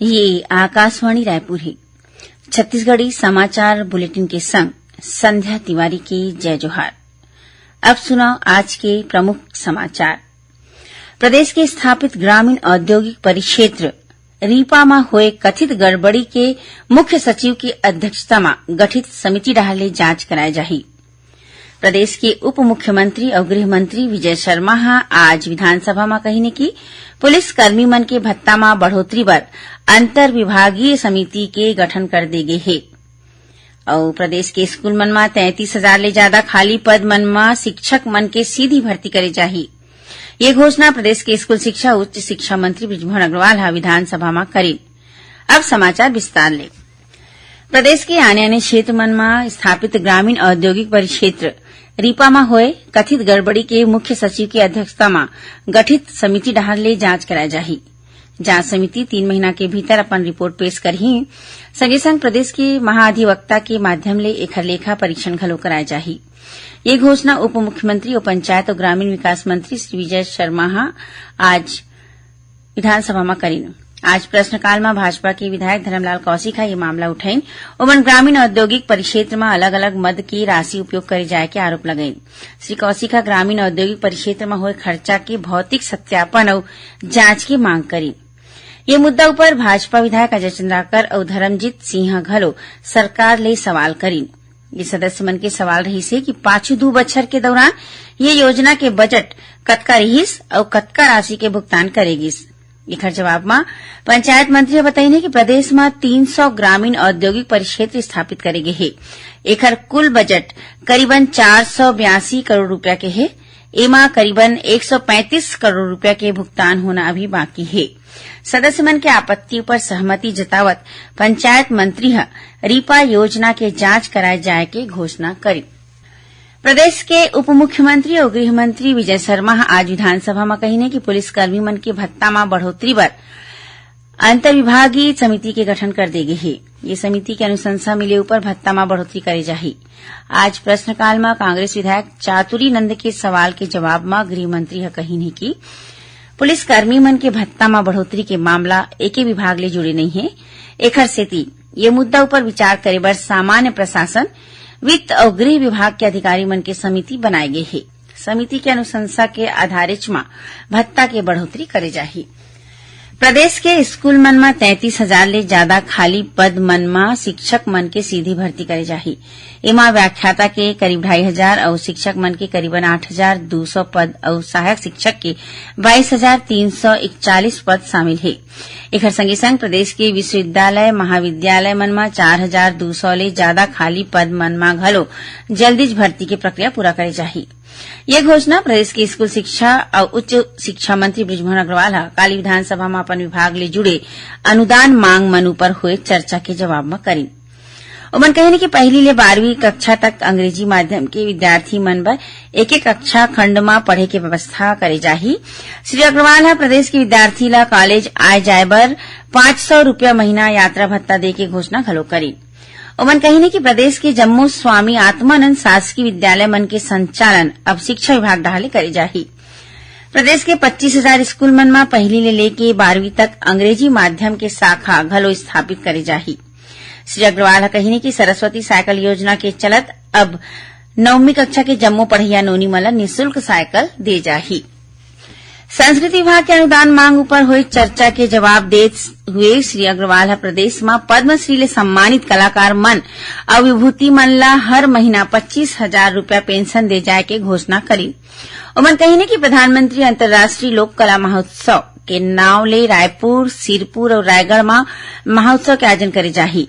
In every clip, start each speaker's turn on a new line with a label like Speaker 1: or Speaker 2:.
Speaker 1: ये आकाशवाणी रायपुर है। छत्तीसगढ़ी समाचार बुलेटिन के संग संध्या तिवारी की जय जोहार। अब सुनाओ आज के प्रमुख समाचार। प्रदेश के स्थापित ग्रामीण औद्योगिक परिक्षेत्र रीपा में हुए कथित गड़बड़ी के मुख्य सचिव की अध्यक्षता में गठित समिति डाले जांच कराई जाही। प्रदेश के उप मुख्यमंत्री और गृह मंत्री विजय शर्मा आज विधानसभा में कही कि पुलिस कर्मी मन के भत्ता में बढ़ोतरी बर अंतर विभागीय समिति के गठन कर दे गे है और प्रदेश के स्कूल मन में 33,000 ले ज्यादा खाली पद मन में शिक्षक मन के सीधी भर्ती करे जाही। ये घोषणा प्रदेश के स्कूल शिक्षा उच्च शिक्षा मंत्री बृजमोहन अग्रवाल विधानसभा में करी। अब समाचार विस्तार ले। प्रदेश के आने क्षेत्र मन में स्थापित ग्रामीण औद्योगिक परिक्षेत्र रीपा में हुए कथित गड़बड़ी के मुख्य सचिव की अध्यक्षता में गठित समिति डाले जांच कराई जाही। जांच समिति 3 महीना के भीतर अपन रिपोर्ट पेश करही। संगे संग प्रदेश के महाधिवक्ता के माध्यम ले एखर लेखा परीक्षण घलो कराई जाही। ये घोषणा उप मुख्यमंत्री और पंचायत और ग्रामीण विकास मंत्री श्री विजय शर्मा आज विधानसभा में करी। आज प्रश्नकाल में भाजपा के विधायक धर्मलाल कौशिका ये मामला उठाइन। उमन ग्रामीण औद्योगिक परिक्षेत्र में अलग अलग मद की राशि उपयोग करे जाए के आरोप लगाइन। श्री कौशिका ग्रामीण औद्योगिक परिक्षेत्र में हुए खर्चा के भौतिक सत्यापन और जांच की मांग करी। ये मुद्दा ऊपर भाजपा विधायक अजय चंद्राकर और धर्मजीत सिंह घलो सरकार ले सवाल करीन। ये सदस्य मन के सवाल रही से कि पाछू 2 बछर के दौरान ये योजना के बजट कतका रहीस और कतका राशि के भुगतान करेगिस। एखर जवाब में पंचायत मंत्री बताइने कि प्रदेश में 300 ग्रामीण औद्योगिक परिक्षेत्र स्थापित करे गे है। एखर कुल बजट करीबन 482 करोड़ रुपया के है। एमा करीबन 135 करोड़ रुपया के भुगतान होना अभी बाकी है। सदस्य मन के आपत्ति पर सहमति जतावत पंचायत मंत्री रीपा योजना के जांच कराए जाए के घोषणा करी। प्रदेश के उप मुख्यमंत्री और गृह मंत्री विजय शर्मा आज विधानसभा में कही कि पुलिसकर्मी मन के भत्ता में बढ़ोतरी बर अंतर विभागीय समिति के गठन कर दे गे है। ये समिति के अनुशंसा मिले ऊपर भत्ता में बढ़ोतरी करे जाही। आज प्रश्नकाल में कांग्रेस विधायक चातुरी नंद के सवाल के जवाब में गृह मंत्री कही कि पुलिसकर्मी मन के भत्ता में बढ़ोतरी के मामला एके विभाग ले जुड़े नहीं है। एखर सेती ये मुद्दा ऊपर विचार करे बर सामान्य प्रशासन वित्त और गृह विभाग के अधिकारी मन के समिति बनाए गए है। समिति के अनुशंसा के आधारित में भत्ता के बढ़ोतरी करे जाही। प्रदेश के स्कूल मन में 33,000 ले ज्यादा खाली पद मन में शिक्षक मन के सीधी भर्ती करे जाही। एमा व्याख्याता के करीब 2,500 और शिक्षक मन के करीबन 8,200 पद और सहायक शिक्षक के 22,341 पद शामिल है। एखर संगे संग प्रदेश के विश्वविद्यालय महाविद्यालय मन में 4,200 ले ज्यादा खाली पद मन में घलो जल्दीज भर्ती के प्रक्रिया पूरा करे जाही। ये घोषणा प्रदेश के स्कूल शिक्षा और उच्च शिक्षा मंत्री बृजमोहन अग्रवाल काली विधानसभा में अपन विभाग ले जुड़े अनुदान मांग मनु पर हुए चर्चा के जवाब में करी। उमन कहे कि 1ली ले 12वीं कक्षा तक अंग्रेजी माध्यम के विद्यार्थी मन बर एक कक्षा खंड में पढ़े के व्यवस्था करे जाही। श्री अग्रवाल प्रदेश के विद्यार्थी ला कॉलेज आए जाए बर 500 रुपया महीना यात्रा भत्ता दे के घोषणा घलो करी। उमन कही कि प्रदेश के जम्मू स्वामी आत्मानंद शासकीय विद्यालय मन के संचालन अब शिक्षा विभाग डाले करे जाही। प्रदेश के 25,000 स्कूल मन में 1ली ले लेके 12वीं तक अंग्रेजी माध्यम के शाखा घलो स्थापित करे जाही। श्री अग्रवाल कही कि सरस्वती साइकिल योजना के चलत अब 9वीं कक्षा के जम्मू पढ़िया नोनी मन ला निःशुल्क साइकिल दे जाही। संस्कृति विभाग के अनुदान मांग ऊपर हुई चर्चा के जवाब देते हुए श्री अग्रवाल प्रदेश में पद्मश्री ले सम्मानित कलाकार मन और विभूति मन ला हर महीना 25,000 रुपया पेंशन दे जाए के घोषणा करी। उमन कही कि प्रधानमंत्री अंतर्राष्ट्रीय लोक कला महोत्सव के नाव ले रायपुर, सिरपुर और रायगढ़ में महोत्सव के आयोजन करे जाही।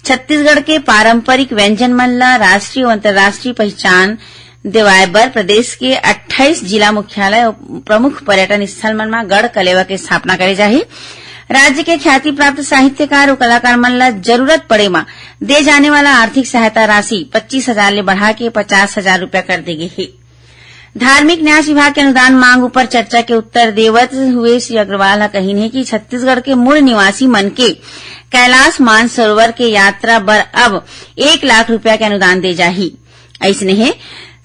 Speaker 1: छत्तीसगढ़ के पारंपरिक व्यंजन मन ला राष्ट्रीय और अंतर्राष्ट्रीय पहचान दिवाए बर प्रदेश के 28 जिला मुख्यालय और प्रमुख पर्यटन स्थल मन में गढ़ कलेवा के स्थापना करे जाही। राज्य के ख्याति प्राप्त साहित्यकार और कलाकार मन ला जरूरत पड़े में दे जाने वाला आर्थिक सहायता राशि 25,000 ले बढ़ा के 50,000 रुपया कर दी गई है। धार्मिक न्यास विभाग के अनुदान मांग ऊपर चर्चा के उत्तर देवत हुए श्री अग्रवाल कही कि छत्तीसगढ़ के मूल निवासी मन के कैलाश मानसरोवर के यात्रा बर अब 1 लाख रुपया के अनुदान दे जाही। ऐसने है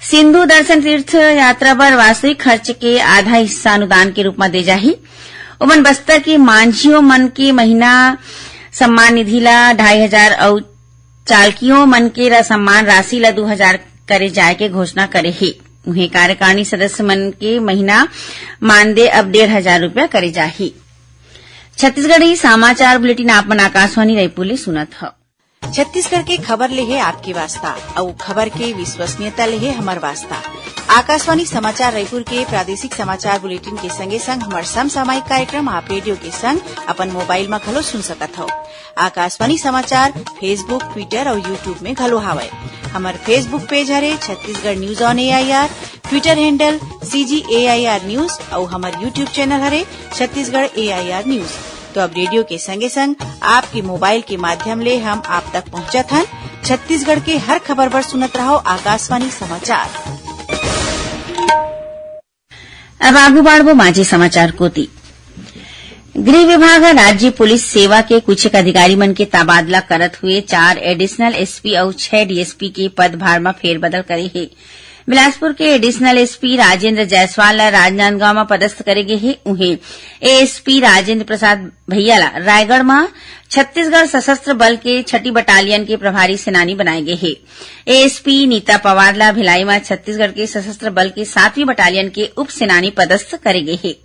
Speaker 1: सिंधु दर्शन तीर्थ यात्रा बर वास्तविक खर्च के आधा हिस्सा अनुदान के रूप में दे जाही। ओमन बस्तर के मांझियों मन के महीना सम्मान निधि ला 2,500 और चालकियों मन के सम्मान राशि ला 2,000 करे जाए के घोषणा करे हे। उन्हें कार्यकारिणी सदस्य मन के महीना मानदेय अब 1,500 रूपया करे जाही। छत्तीसगढ़ी समाचार बुलेटिन आपमन आकाशवाणी रायपुर ले सुनत ह।
Speaker 2: छत्तीसगढ़ के खबर ले है आपके वास्ता और खबर के विश्वसनीयता ले है हमार वास्ता। आकाशवाणी समाचार रायपुर के प्रादेशिक समाचार बुलेटिन के संगे संग हमार समसामयिक कार्यक्रम आप रेडियो के संग अपन मोबाइल में घलो सुन सकत हो। आकाशवाणी समाचार फेसबुक, ट्विटर और यूट्यूब में घलो हावय। हमार फेसबुक पेज हरे Chhattisgarh news on AIR, Twitter handle CGAIR news और हमार यूट्यूब चैनल हरे छत्तीसगढ़ AIR न्यूज। तो अब रेडियो के संगे संग आपके मोबाइल के माध्यम ले हम आप तक पहुंचत हन। छत्तीसगढ़ के हर खबर पर सुनत रहो आकाशवाणी समाचार।
Speaker 1: अब आगू बाढ़बो माझे समाचार कोती। गृह विभाग राज्य पुलिस सेवा के कुछ अधिकारी मन के तबादला करत हुए 4 एडिशनल SP और 6 DSP के पदभार में फेरबदल करे हे। बिलासपुर के एडिशनल SP राजेंद्र जायसवाल ला राजनांदगांव में पदस्थ करे गे हे। उन्हें ASP राजेंद्र प्रसाद भैया ला रायगढ़ में छत्तीसगढ़ सशस्त्र बल के 6ठी बटालियन के प्रभारी सेनानी बनाए गए हे। ASP नीता पवार ला भिलाई में छत्तीसगढ़ के सशस्त्र बल के 7वीं बटालियन के उप सेनानी पदस्थ करे गए हे।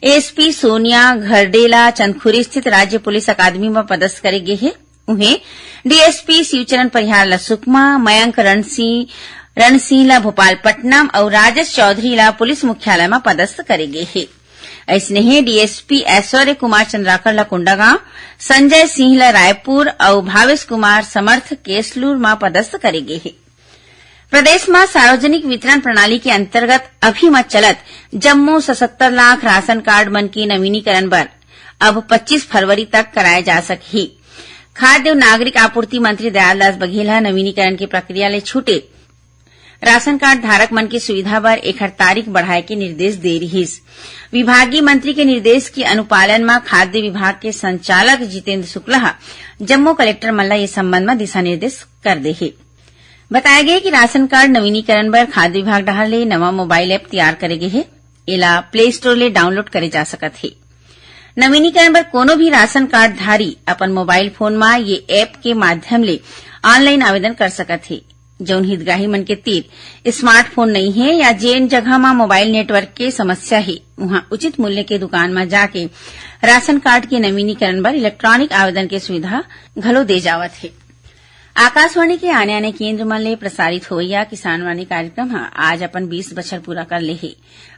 Speaker 1: ASP सोनिया घरडेला चंदखुरी स्थित राज्य पुलिस अकादमी में पदस्थ करे गए हे। उन्हें DSP शिवचरण परिहार ला सुकमा, मयंक रणसिंह ला भोपालपट्टनम और राजेश चौधरी ला पुलिस मुख्यालय में पदस्थ करे गए हे। ऐसने ही DSP ऐश्वर्य कुमार चंद्राकर ला कोंडागांव, संजय सिंह ला रायपुर और भावेश कुमार समर्थ केसलूर में पदस्थ करे गए हे। प्रदेश में सार्वजनिक वितरण प्रणाली के अंतर्गत अभी में चलत जम्मू 77 लाख राशन कार्ड मन के नवीनीकरण बर अब 25 फरवरी तक कराए जा सकही। खाद्य और नागरिक आपूर्ति मंत्री दयालदास बघेल ह नवीनीकरण की प्रक्रिया ले छूटे राशन कार्ड धारक मन की सुविधा बर एखर तारीख बढ़ाए के निर्देश दे रहिस। विभागीय मंत्री के निर्देश के अनुपालन में खाद्य विभाग के संचालक जितेंद्र शुक्ला जम्मू कलेक्टर मन ला ये संबंध में दिशा निर्देश कर दे हे। बताया गया कि राशन कार्ड नवीनीकरण बर खाद्य विभाग डाहर ले नवा मोबाइल ऐप तैयार करे गे हे। एला प्ले स्टोर ले डाउनलोड करे जा सकत हे। नवीनीकरण बर कोनो भी राशन कार्ड धारी अपन मोबाइल फोन में ये ऐप के माध्यम ले ऑनलाइन आवेदन कर सकत हे। जौन हितग्राही मन के तीर स्मार्टफोन नहीं है या जेन जगह में मोबाइल नेटवर्क के समस्या है वहां उचित मूल्य के दुकान में जाके राशन कार्ड के नवीनीकरण बर इलेक्ट्रॉनिक आवेदन के सुविधा घलो दे जावत है। आकाशवाणी के आने आने केन्द्र मन ले प्रसारित होइया किसानवाणी कार्यक्रम आज अपन 20 बछर पूरा कर ले हे।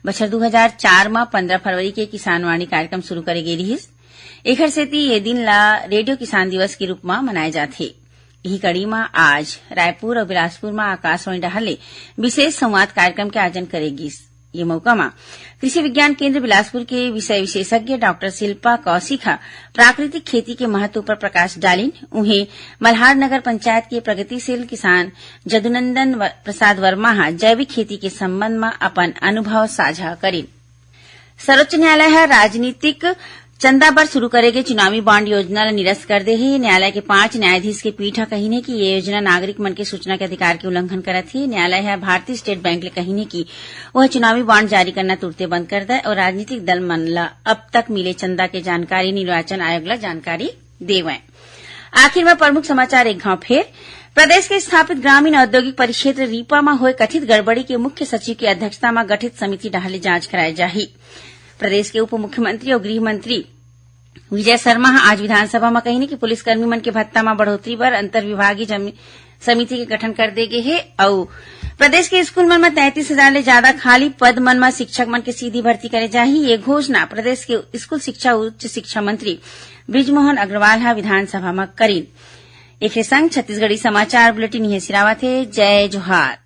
Speaker 1: बछर 2004 में 15 फरवरी के किसानवाणी कार्यक्रम शुरू करे गे रहिस। एखर सेती ये दिन ला रेडियो किसान दिवस के रूप में मनाए जाथे। यही कड़ी में आज रायपुर और बिलासपुर में आकाशवाणी डाहर ले विशेष संवाद कार्यक्रम के आयोजन करेगी। ये मौका में कृषि विज्ञान केन्द्र बिलासपुर के विषय विशेषज्ञ डॉक्टर शिल्पा कौशिक प्राकृतिक खेती के महत्व पर प्रकाश डालिन। उन्हें मल्हार नगर पंचायत के प्रगतिशील किसान जदुनंदन प्रसाद वर्मा जैविक खेती के संबंध में अपन अनुभव साझा करिन। सर्वोच्च न्यायालय राजनीतिक चंदा पर शुरू करेगे चुनावी बॉन्ड योजना ला निरस्त कर दे है। न्यायालय के 5 न्यायाधीश के पीठ कहीने की ये योजना नागरिक मन के सूचना के अधिकार के उल्लंघन करत है। न्यायालय भारतीय स्टेट बैंक ले कहीने की वह चुनावी बॉन्ड जारी करना तुरते बंद कर दे और राजनीतिक दल मन ला अब तक मिले चंदा के जानकारी निर्वाचन आयोग ला जानकारी देवें। आखिर में प्रमुख समाचार एक घाव फेर। प्रदेश के स्थापित ग्रामीण औद्योगिक परिक्षेत्र रीपा में हुए कथित गड़बड़ी के मुख्य सचिव की अध्यक्षता में गठित समिति डाहले जांच कराई जाही। प्रदेश के उप मुख्यमंत्री और गृह मंत्री विजय शर्मा आज विधानसभा में कही कि पुलिसकर्मी मन के भत्ता में बढ़ोतरी पर अंतर विभागीय समिति के गठन कर दे गए है और प्रदेश के स्कूल मन में 33,000 ले ज्यादा खाली पद मन में शिक्षक मन के सीधी भर्ती करे जाही। ये घोषणा प्रदेश के स्कूल शिक्षा उच्च शिक्षा मंत्री बृजमोहन अग्रवाल विधानसभा में करीन। एक संग छत्तीसगढ़ी समाचार बुलेटिन यही सिरावत है। जय जोहार।